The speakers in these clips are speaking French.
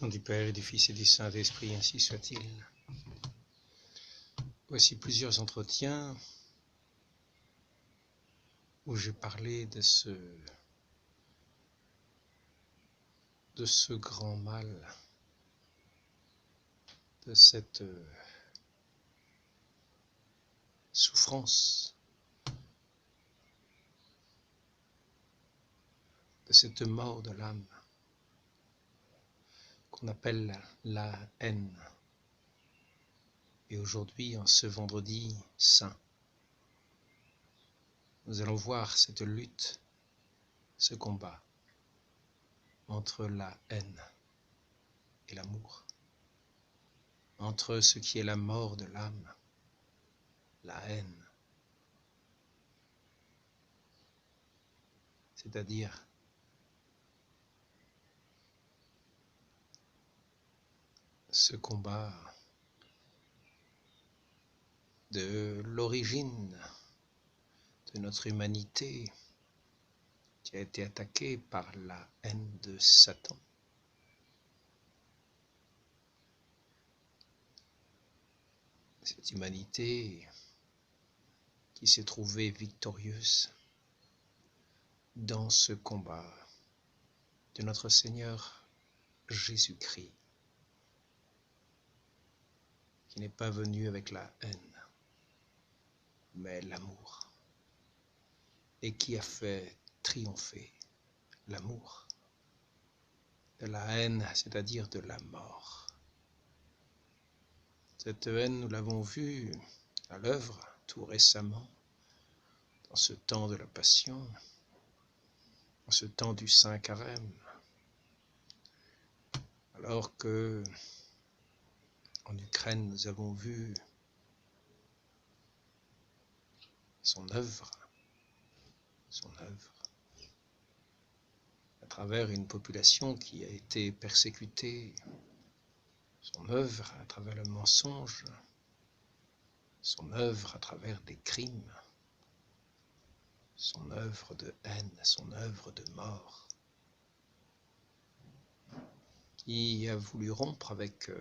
Au nom du Père et du Fils et du Saint-Esprit, ainsi soit-il. Voici plusieurs entretiens où j'ai parlé de ce grand mal, de cette souffrance, de cette mort de l'âme qu'on appelle la haine. Et aujourd'hui, en ce vendredi saint, nous allons voir cette lutte, ce combat entre la haine et l'amour, entre ce qui est la mort de l'âme, la haine, c'est-à-dire ce combat de l'origine de notre humanité qui a été attaquée par la haine de Satan. Cette humanité qui s'est trouvée victorieuse dans ce combat de notre Seigneur Jésus-Christ, qui n'est pas venu avec la haine, mais l'amour, et qui a fait triompher l'amour de la haine, c'est-à-dire de la mort. Cette haine, nous l'avons vue à l'œuvre tout récemment, dans ce temps de la Passion, dans ce temps du Saint Carême, alors que en Ukraine, nous avons vu son œuvre, à travers une population qui a été persécutée, son œuvre à travers le mensonge, son œuvre à travers des crimes, son œuvre de haine, son œuvre de mort, qui a voulu rompre avec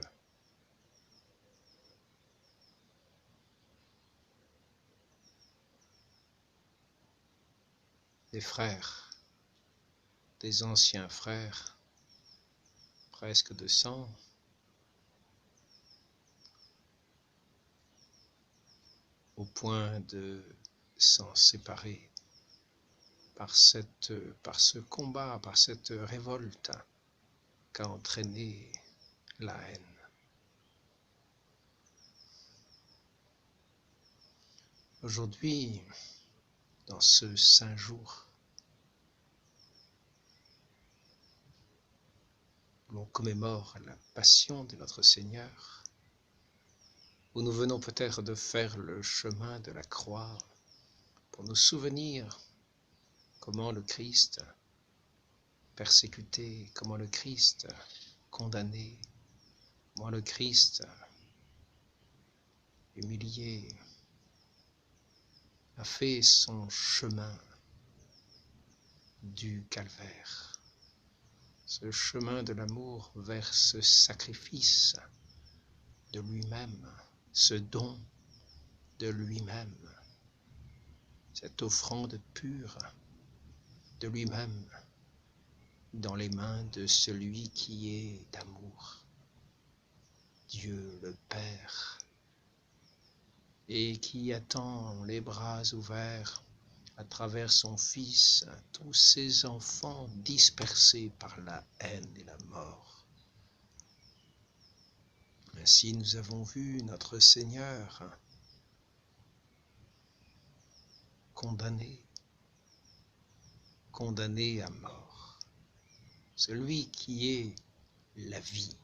des frères, des anciens frères, presque de sang, au point de s'en séparer par ce combat, par cette révolte qu'a entraîné la haine. Aujourd'hui, dans ce saint jour, où l'on commémore la passion de notre Seigneur, où nous venons peut-être de faire le chemin de la croix pour nous souvenir comment le Christ persécuté, comment le Christ condamné, comment le Christ humilié a fait son chemin du calvaire, ce chemin de l'amour vers ce sacrifice de lui-même, ce don de lui-même, cette offrande pure de lui-même dans les mains de celui qui est d'amour, Dieu le Père, et qui attend les bras ouverts à travers son Fils, tous ses enfants dispersés par la haine et la mort. Ainsi nous avons vu notre Seigneur condamné à mort, celui qui est la vie,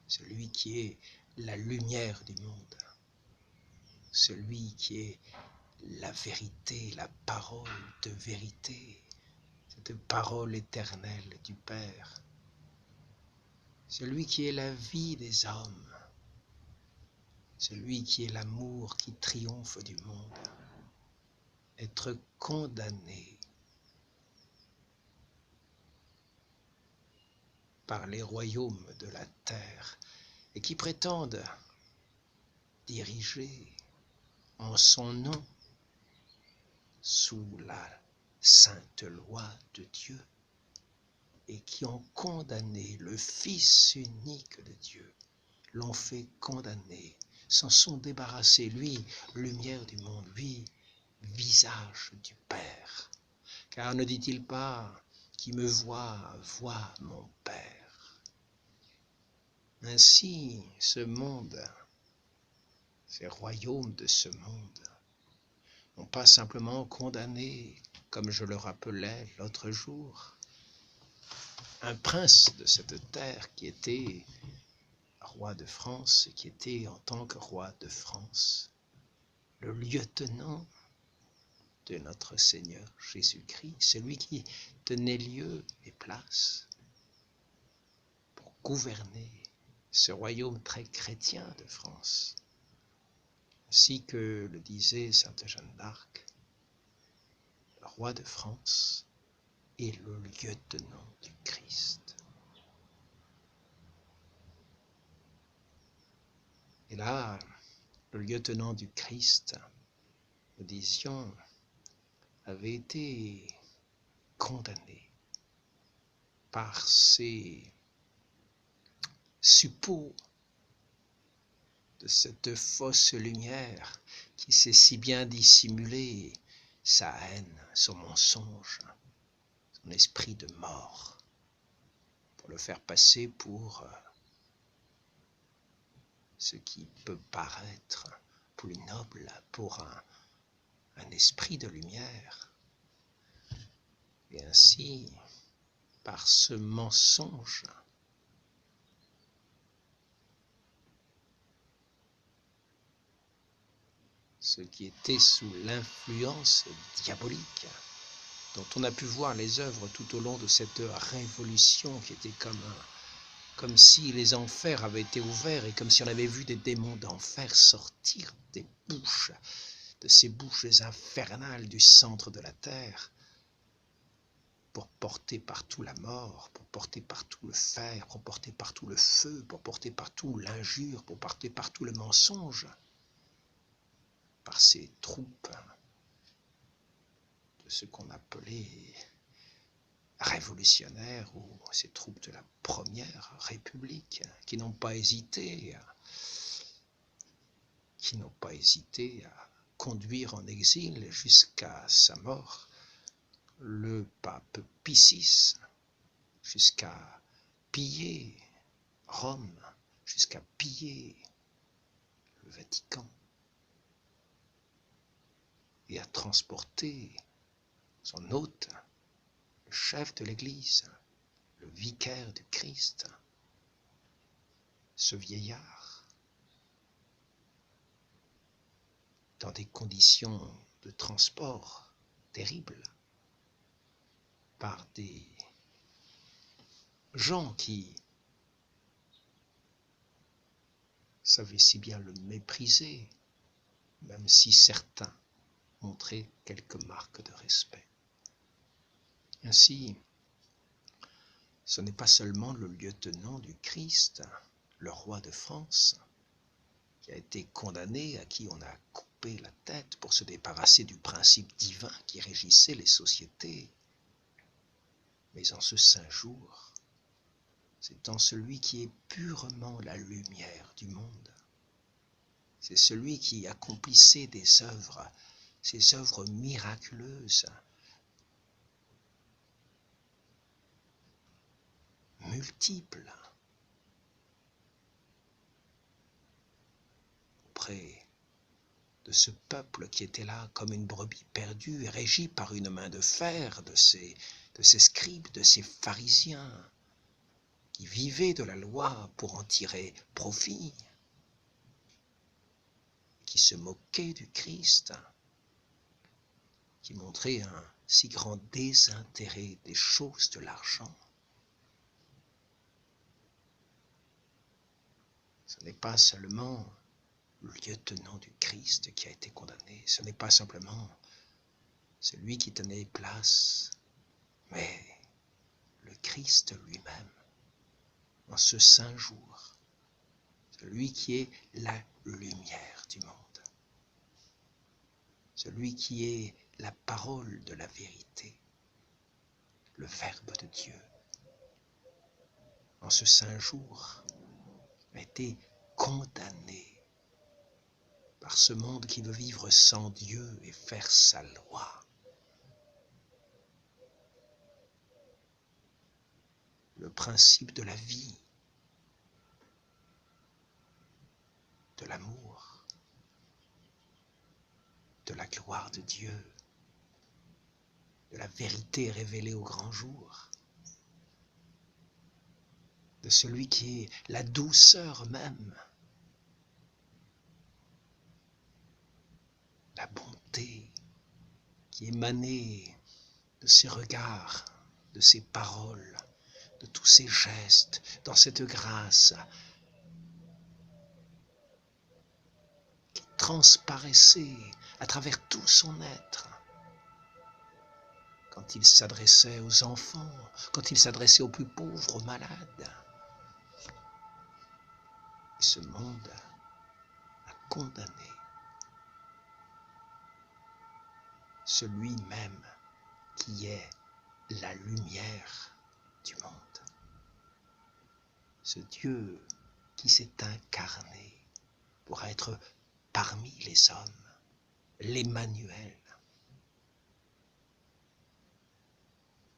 celui qui est la lumière du monde, celui qui est la vérité, la parole de vérité, cette parole éternelle du Père, celui qui est la vie des hommes, celui qui est l'amour qui triomphe du monde, être condamné par les royaumes de la terre et qui prétendent diriger en son nom sous la sainte loi de Dieu et qui ont condamné le Fils unique de Dieu, l'ont fait condamner, s'en sont débarrassés, lui, lumière du monde, lui, visage du Père. Car ne dit-il pas, qui me voit, voit mon Père. Ainsi, ce monde, ces royaumes de ce monde, n'ont pas simplement condamné, comme je le rappelais l'autre jour, un prince de cette terre qui était roi de France et qui était en tant que roi de France le lieutenant de notre Seigneur Jésus-Christ, celui qui tenait lieu et place pour gouverner ce royaume très chrétien de France. Ainsi que le disait sainte Jeanne d'Arc, le roi de France est le lieutenant du Christ. Et là, le lieutenant du Christ, nous disions, avait été condamné par ces suppôts de cette fausse lumière qui sait si bien dissimuler sa haine, son mensonge, son esprit de mort, pour le faire passer pour ce qui peut paraître plus noble, pour un esprit de lumière. Et ainsi, par ce mensonge, ce qui était sous l'influence diabolique, dont on a pu voir les œuvres tout au long de cette révolution qui était comme si les enfers avaient été ouverts et comme si on avait vu des démons d'enfer sortir des bouches, de ces bouches infernales du centre de la terre, pour porter partout la mort, pour porter partout le fer, pour porter partout le feu, pour porter partout l'injure, pour porter partout le mensonge, par ces troupes de ce qu'on appelait révolutionnaires ou ces troupes de la première République qui n'ont pas hésité à conduire en exil jusqu'à sa mort le pape Pie VI, jusqu'à piller Rome, jusqu'à piller le Vatican et à transporter son hôte, le chef de l'Église, le vicaire du Christ, ce vieillard, dans des conditions de transport terribles, par des gens qui savaient si bien le mépriser, même si certains montraient quelques marques de respect. Ainsi, ce n'est pas seulement le lieutenant du Christ, le roi de France, qui a été condamné, à qui on a coupé la tête pour se débarrasser du principe divin qui régissait les sociétés. Mais en ce saint jour, c'est en celui qui est purement la lumière du monde. C'est celui qui accomplissait des œuvres, ces œuvres miraculeuses, multiples, auprès de ce peuple qui était là comme une brebis perdue, régie par une main de fer de ces scribes, de ces pharisiens, qui vivaient de la loi pour en tirer profit, qui se moquaient du Christ, qui montraient un si grand désintérêt des choses de l'argent. Ce n'est pas seulement le lieutenant du Christ qui a été condamné, ce n'est pas simplement celui qui tenait place, mais le Christ lui-même, en ce saint jour, celui qui est la lumière du monde, celui qui est la parole de la vérité, le Verbe de Dieu, en ce saint jour, a été condamné par ce monde qui veut vivre sans Dieu et faire sa loi. Le principe de la vie, de l'amour, de la gloire de Dieu, de la vérité révélée au grand jour, de celui qui est la douceur même, la bonté qui émanait de ses regards, de ses paroles, de tous ses gestes, dans cette grâce qui transparaissait à travers tout son être. Quand il s'adressait aux enfants, quand il s'adressait aux plus pauvres, aux malades. Et ce monde a condamné celui même qui est la lumière du monde. Ce Dieu qui s'est incarné pour être parmi les hommes, l'Emmanuel.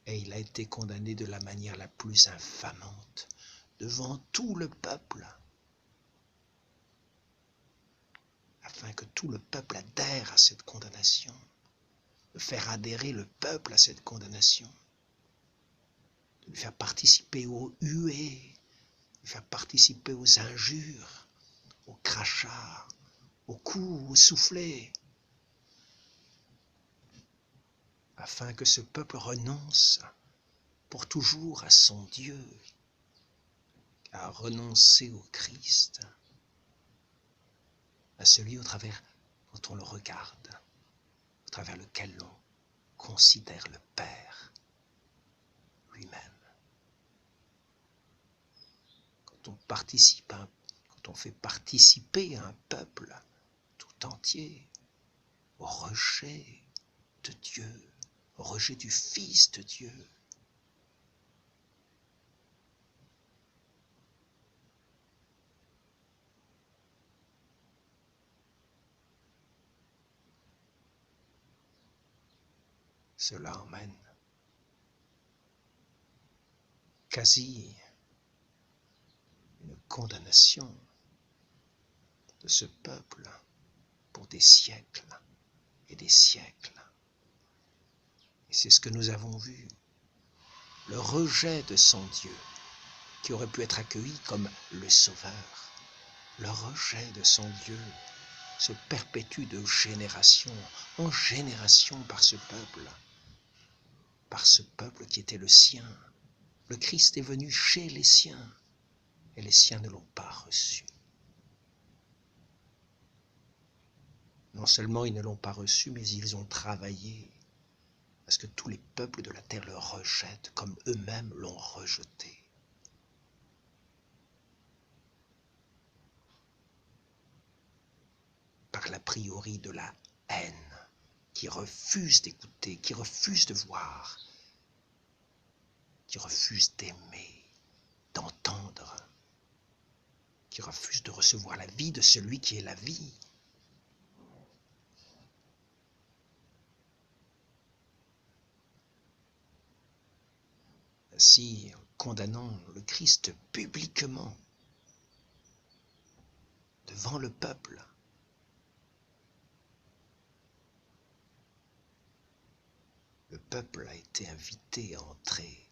Et il a été condamné de la manière la plus infamante devant tout le peuple, afin que tout le peuple adhère à cette condamnation, de faire adhérer le peuple à cette condamnation, de lui faire participer aux huées, de lui faire participer aux injures, aux crachats, aux coups, aux soufflets, afin que ce peuple renonce pour toujours à son Dieu, à renoncer au Christ, à celui au travers dont on le regarde, au travers lequel l'on considère le Père lui-même. Quand on fait participer un peuple tout entier au rejet de Dieu, au rejet du Fils de Dieu, cela emmène quasi une condamnation de ce peuple pour des siècles et des siècles. Et c'est ce que nous avons vu, le rejet de son Dieu, qui aurait pu être accueilli comme le Sauveur. Le rejet de son Dieu se perpétue de génération en génération par ce peuple qui était le sien. Le Christ est venu chez les siens, et les siens ne l'ont pas reçu. Non seulement ils ne l'ont pas reçu, mais ils ont travaillé à ce que tous les peuples de la terre le rejettent comme eux-mêmes l'ont rejeté. Par l'a priori de la haine, qui refuse d'écouter, qui refuse de voir, qui refuse d'aimer, d'entendre, qui refuse de recevoir la vie de celui qui est la vie. Ainsi, condamnant le Christ publiquement devant le peuple, le peuple a été invité à entrer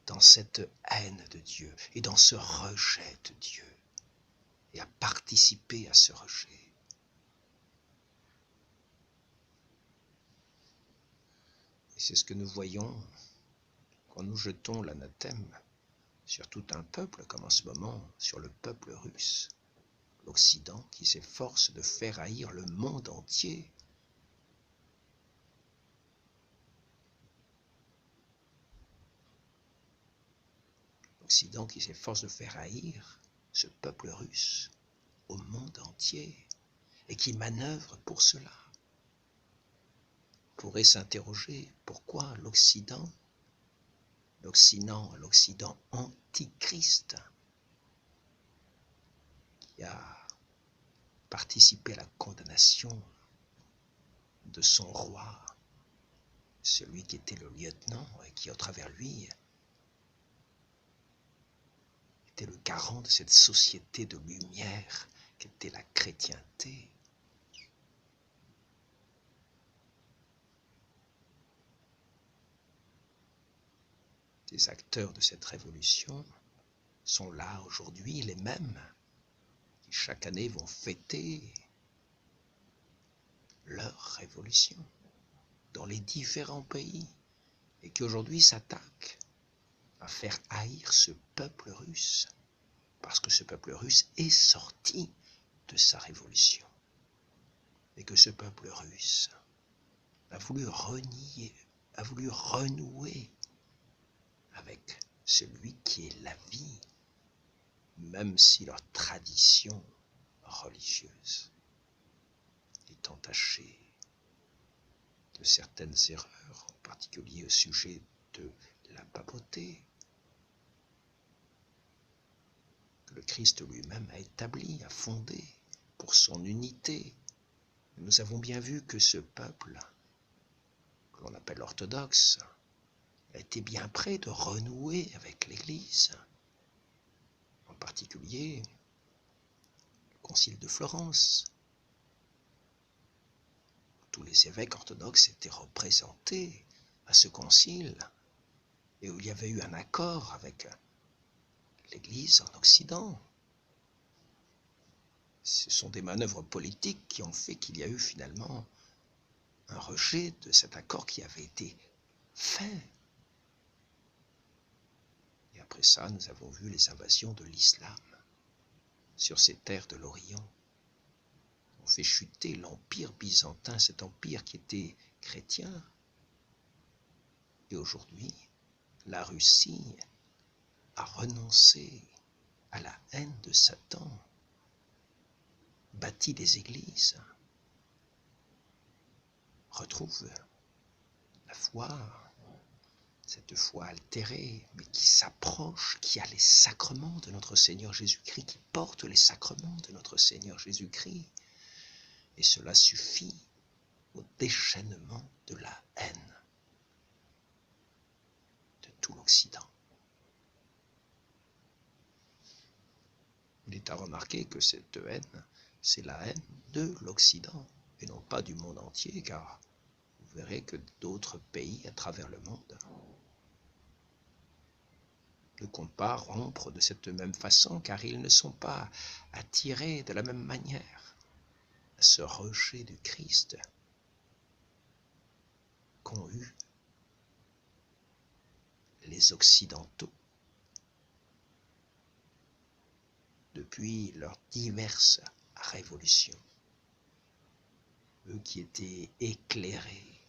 dans cette haine de Dieu et dans ce rejet de Dieu et à participer à ce rejet. Et c'est ce que nous voyons quand nous jetons l'anathème sur tout un peuple, comme en ce moment sur le peuple russe, l'Occident qui s'efforce de faire haïr le monde entier. l'Occident qui s'efforce de faire haïr ce peuple russe au monde entier et qui manœuvre pour cela. On pourrait s'interroger pourquoi l'Occident antichrist, qui a participé à la condamnation de son roi, celui qui était le lieutenant et qui, au travers lui, était le garant de cette société de lumière qu'était la chrétienté. Les acteurs de cette révolution sont là aujourd'hui, les mêmes qui chaque année vont fêter leur révolution dans les différents pays et qui aujourd'hui s'attaquent à faire haïr ce peuple russe parce que ce peuple russe est sorti de sa révolution et que ce peuple russe a voulu renouer avec celui qui est la vie, même si leur tradition religieuse est entachée de certaines erreurs, en particulier au sujet de la papauté, que le Christ lui-même a établi, a fondé pour son unité. Nous avons bien vu que ce peuple, que l'on appelle orthodoxe, a été bien près de renouer avec l'Église, en particulier le Concile de Florence, où tous les évêques orthodoxes étaient représentés à ce concile, et où il y avait eu un accord avec l'Église en Occident. Ce sont des manœuvres politiques qui ont fait qu'il y a eu finalement un rejet de cet accord qui avait été fait. Et après ça, nous avons vu les invasions de l'islam sur ces terres de l'Orient. On fait chuter l'empire byzantin, cet empire qui était chrétien. Et aujourd'hui, la Russie a renoncé à la haine de Satan, bâti des églises, retrouve la foi, cette foi altérée, mais qui s'approche, qui a les sacrements de notre Seigneur Jésus-Christ, qui porte les sacrements de notre Seigneur Jésus-Christ. Et cela suffit au déchaînement de la haine de tout l'Occident. Il est à remarquer que cette haine, c'est la haine de l'Occident, et non pas du monde entier, car vous verrez que d'autres pays à travers le monde ne comptent pas rompre de cette même façon, car ils ne sont pas attirés de la même manière à ce rejet du Christ qu'ont eu les Occidentaux depuis leurs diverses révolutions. Eux qui étaient éclairés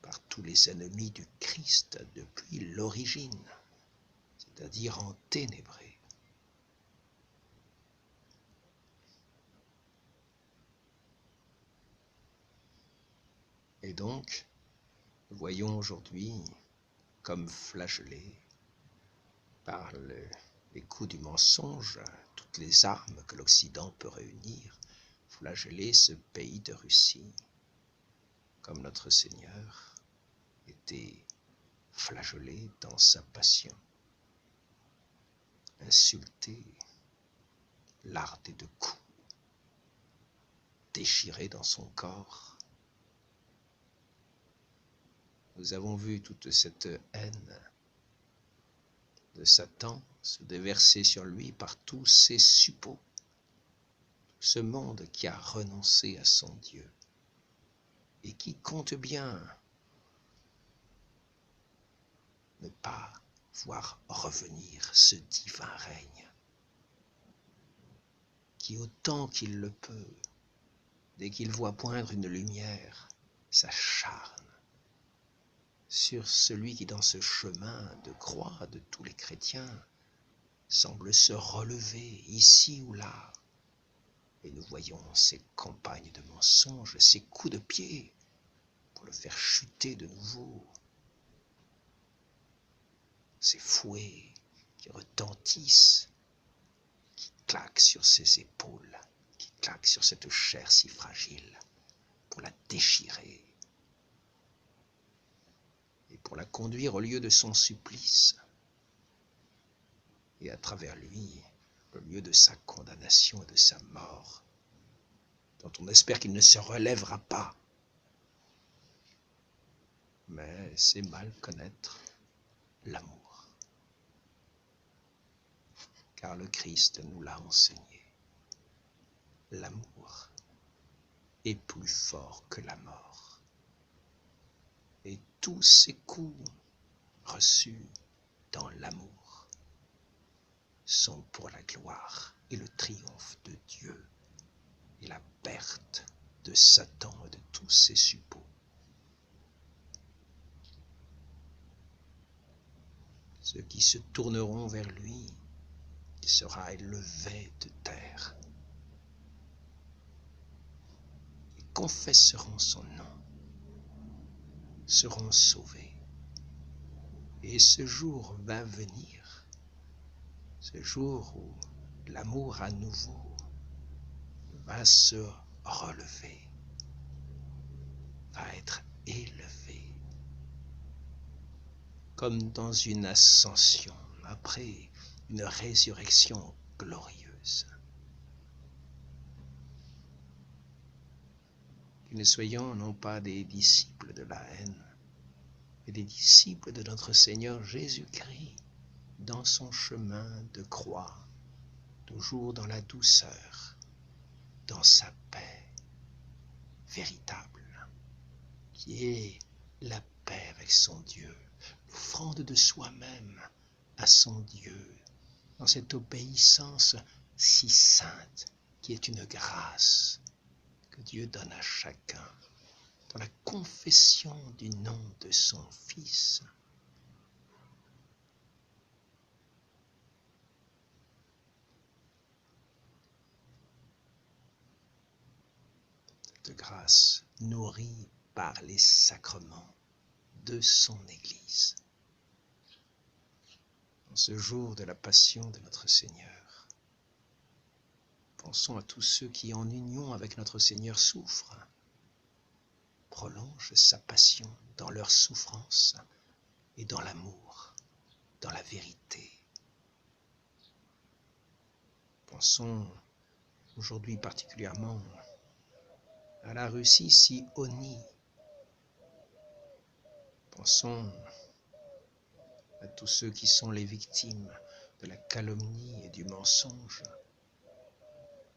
par tous les ennemis du Christ depuis l'origine, c'est-à-dire enténébrés. Et donc, nous voyons aujourd'hui comme flagellés par les coups du mensonge, toutes les armes que l'Occident peut réunir, flageller ce pays de Russie, comme notre Seigneur était flagellé dans sa passion, insulté, lardé de coups, déchiré dans son corps. Nous avons vu toute cette haine de Satan se déverser sur lui par tous ses suppôts, ce monde qui a renoncé à son Dieu et qui compte bien ne pas voir revenir ce divin règne, qui autant qu'il le peut, dès qu'il voit poindre une lumière, s'acharne sur celui qui dans ce chemin de croix de tous les chrétiens semble se relever ici ou là, et nous voyons ses campagnes de mensonges, ses coups de pied pour le faire chuter de nouveau, ces fouets qui retentissent, qui claquent sur ses épaules, qui claquent sur cette chair si fragile, pour la déchirer et pour la conduire au lieu de son supplice, et à travers lui, le lieu de sa condamnation et de sa mort, dont on espère qu'il ne se relèvera pas. Mais c'est mal connaître l'amour, car le Christ nous l'a enseigné. L'amour est plus fort que la mort. Et tous ces coups reçus dans l'amour sont pour la gloire et le triomphe de Dieu et la perte de Satan et de tous ses suppôts. Ceux qui se tourneront vers lui, il sera élevé de terre. Et confesseront son nom, seront sauvés. Et ce jour va venir, ce jour où l'amour à nouveau va se relever, va être élevé, comme dans une ascension après une résurrection glorieuse. Que nous soyons non pas des disciples de la haine, mais des disciples de notre Seigneur Jésus-Christ, dans son chemin de croix, toujours dans la douceur, dans sa paix véritable, qui est la paix avec son Dieu, l'offrande de soi-même à son Dieu, dans cette obéissance si sainte, qui est une grâce que Dieu donne à chacun, dans la confession du nom de son Fils. Cette grâce nourrie par les sacrements de son Église. En ce jour de la passion de notre Seigneur, pensons à tous ceux qui, en union avec notre Seigneur, souffrent, prolongent sa passion dans leur souffrance et dans l'amour, dans la vérité. Pensons aujourd'hui particulièrement à la Russie si honnie. Pensons à tous ceux qui sont les victimes de la calomnie et du mensonge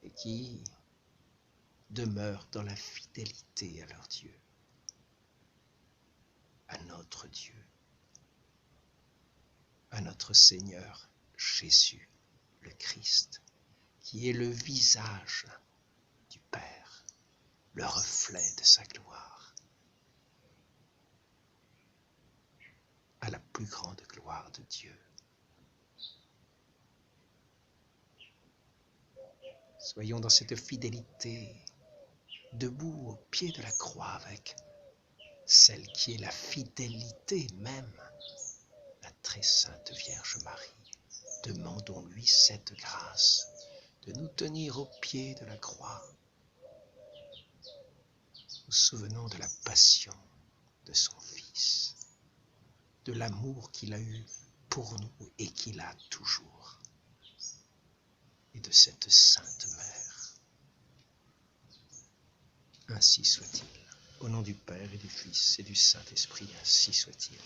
et qui demeurent dans la fidélité à leur Dieu, à notre Dieu, à notre Seigneur Jésus, le Christ, qui est le visage du Père, le reflet de sa gloire, à la plus grande gloire de Dieu. Soyons dans cette fidélité, debout au pied de la croix avec celle qui est la fidélité même, la très sainte Vierge Marie. Demandons-lui cette grâce de nous tenir au pied de la croix, nous souvenons de la passion de son Fils, de l'amour qu'il a eu pour nous et qu'il a toujours, et de cette Sainte Mère. Ainsi soit-il. Au nom du Père et du Fils et du Saint-Esprit, ainsi soit-il.